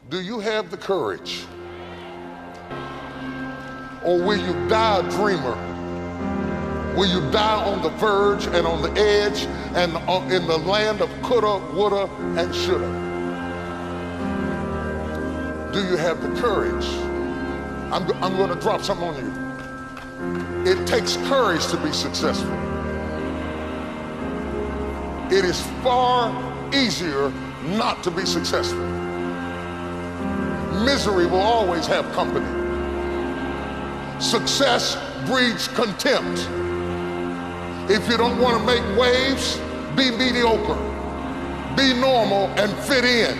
Do you have the courage? Or will you die a dreamer? Will you die on the verge and on the edge and in the land of coulda, woulda, and shoulda? Do you have the courage? I'm going to drop something on you. It takes courage to be successful. It is far easier not to be successful. Misery will always have company. Success breeds contempt. If you don't want to make waves, be mediocre. Be normal and fit in.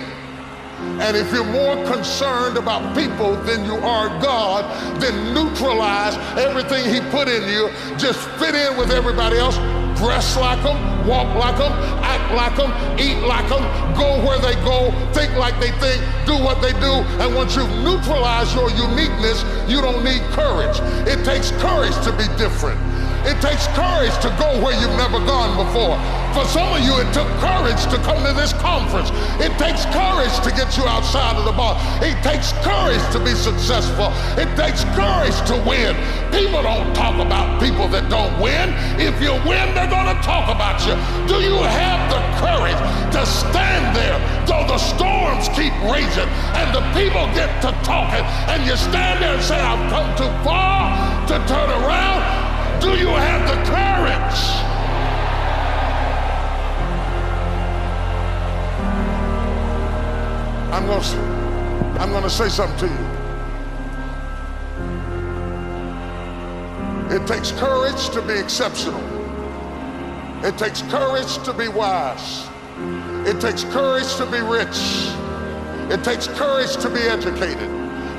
And if you're more concerned about people than you are God, then neutralize everything He put in you. Just fit in with everybody else. Dress like them, walk like them, act like them, eat like them, go where they go, think like they think, do what they do. And once you've neutralized your uniqueness, you don't need courage. It takes courage to be different. It takes courage to go where you've never gone before. For some of you, it took courage to come to this conference. It takes courage to get you outside of the bar. It takes courage to be successful. It takes courage to win. People don't talk about people that don't win. If you win, they're going to talk about you. Do you have the courage to stand there though the storms keep raging and the people get to talking and you stand there and say, I've come too far to turn around? Do you have the courage? I'm going to say something to you. It takes courage to be exceptional. It takes courage to be wise. It takes courage to be rich. It takes courage to be educated.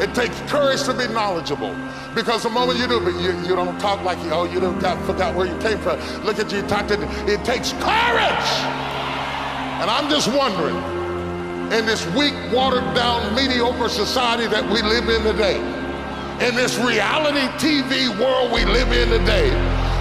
It takes courage to be knowledgeable. Because the moment you do, but you don't talk like you, you forgot where you came from. Look at you, it takes courage. And I'm just wondering, in this weak, watered down, mediocre society that we live in today, in this reality TV world we live in today,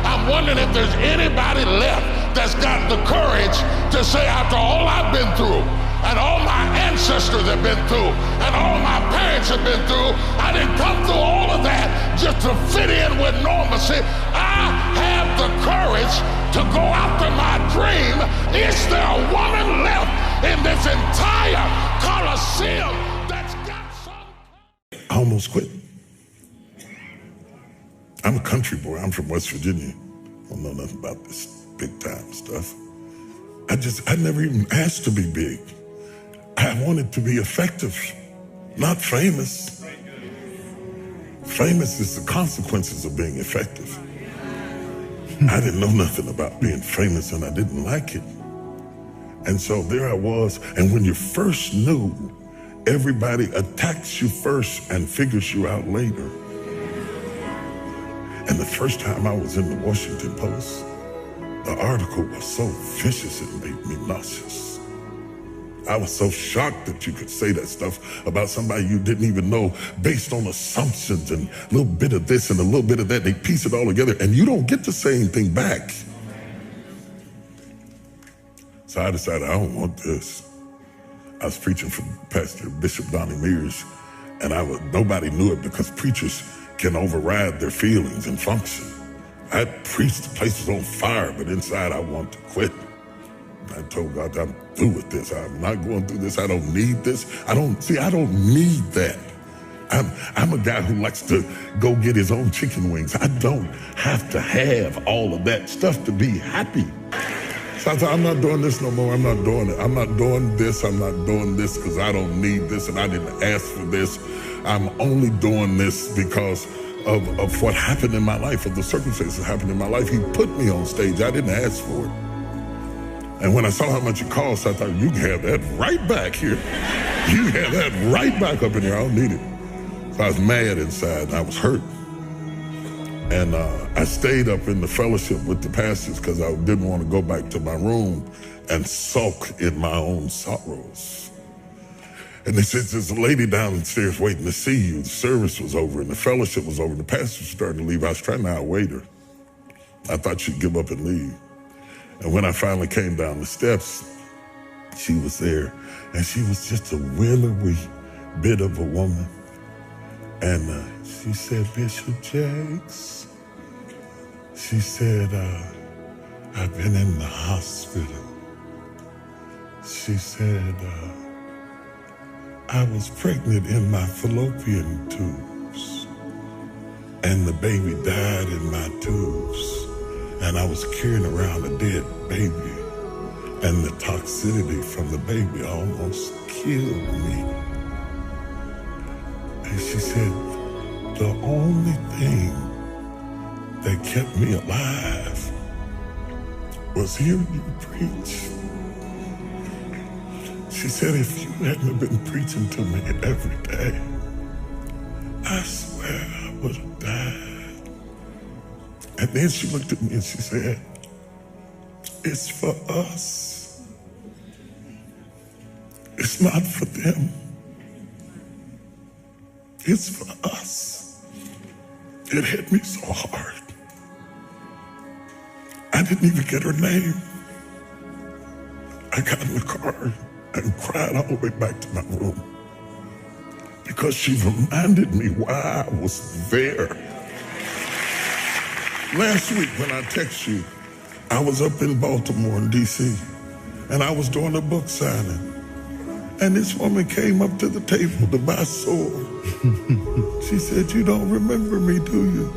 I'm wondering if there's anybody left that's got the courage to say, after all I've been through, and all my ancestors have been through, and all my parents have been through, I didn't come through all of that just to fit in with normalcy. I have the courage to go after my dream. Is there a woman left in this entire Coliseum that's got some? I almost quit. I'm a country boy. I'm from West Virginia. I don't know nothing about this big time stuff. I never even asked to be big. I wanted to be effective, not famous. Famous is the consequences of being effective. I didn't know nothing about being famous and I didn't like it. And so there I was, and when you first knew, everybody attacks you first and figures you out later. And the first time I was in the Washington Post, the article was so vicious it made me nauseous. I was so shocked that you could say that stuff about somebody you didn't even know based on assumptions and a little bit of this and a little bit of that. They piece it all together and you don't get to say anything back. So I decided I don't want this. I was preaching for Pastor Bishop Donnie Mears, and nobody knew it because preachers can override their feelings and function. I preached, the place was on fire, but inside I want to quit. I told God, I'm through with this. I'm not going through this. I don't need this. I don't need that. I'm a guy who likes to go get his own chicken wings. I don't have to have all of that stuff to be happy. So I thought, I'm not doing this no more. I'm not doing it. I'm not doing this. I'm not doing this because I don't need this and I didn't ask for this. I'm only doing this because of what happened in my life, of the circumstances that happened in my life. He put me on stage. I didn't ask for it. And when I saw how much it cost, I thought, you can have that right back here. You can have that right back up in here. I don't need it. So I was mad inside and I was hurt. And I stayed up in the fellowship with the pastors because I didn't want to go back to my room and sulk in my own sorrows. And they said, there's a lady downstairs waiting to see you. The service was over and the fellowship was over and the pastor was starting to leave. I was trying to outwait her. I thought she'd give up and leave. And when I finally came down the steps, she was there and she was just a willowy, bit of a woman. And she said, Bishop Jakes, she said, I've been in the hospital. She said, I was pregnant in my fallopian tubes, and the baby died in my tubes, and I was carrying around a dead baby, and the toxicity from the baby almost killed me. And she said, the only thing that kept me alive was hearing you preach. She said, if you hadn't been preaching to me every day, I swear I would have died. And then she looked at me and she said, it's for us. It's not for them. It's for us. It hit me so hard. I didn't even get her name. I got in the car and cried all the way back to my room because she reminded me why I was there. Last week when I texted you, I was up in Baltimore in D.C. and I was doing a book signing. And this woman came up to the table to buy a sword. She said, you don't remember me, do you?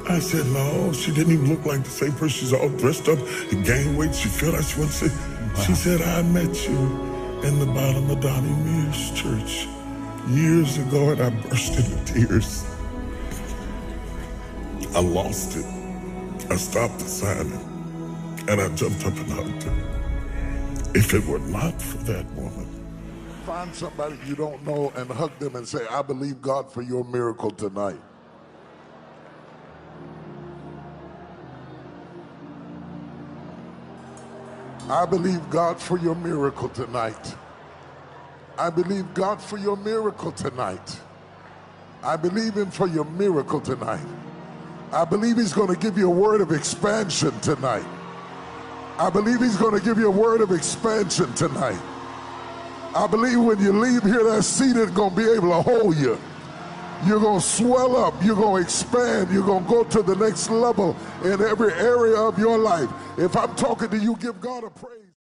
I said, no, she didn't even look like the same person. She's all dressed up and gained weight. She felt like she wanted to say, wow. She said, I met you in the bottom of Donnie Mears Church years ago, and I burst into tears. I lost it. I stopped the signing, and I jumped up and hugged her. If it were not for that woman. Find somebody you don't know and hug them and say, I believe God for your miracle tonight. I believe God for your miracle tonight. I believe God for your miracle tonight. I believe Him for your miracle tonight. I believe He's going to give you a word of expansion tonight. I believe He's going to give you a word of expansion tonight. I believe when you leave here, that seed is going to be able to hold you. You're going to swell up. You're going to expand. You're going to go to the next level in every area of your life. If I'm talking to you, give God a praise.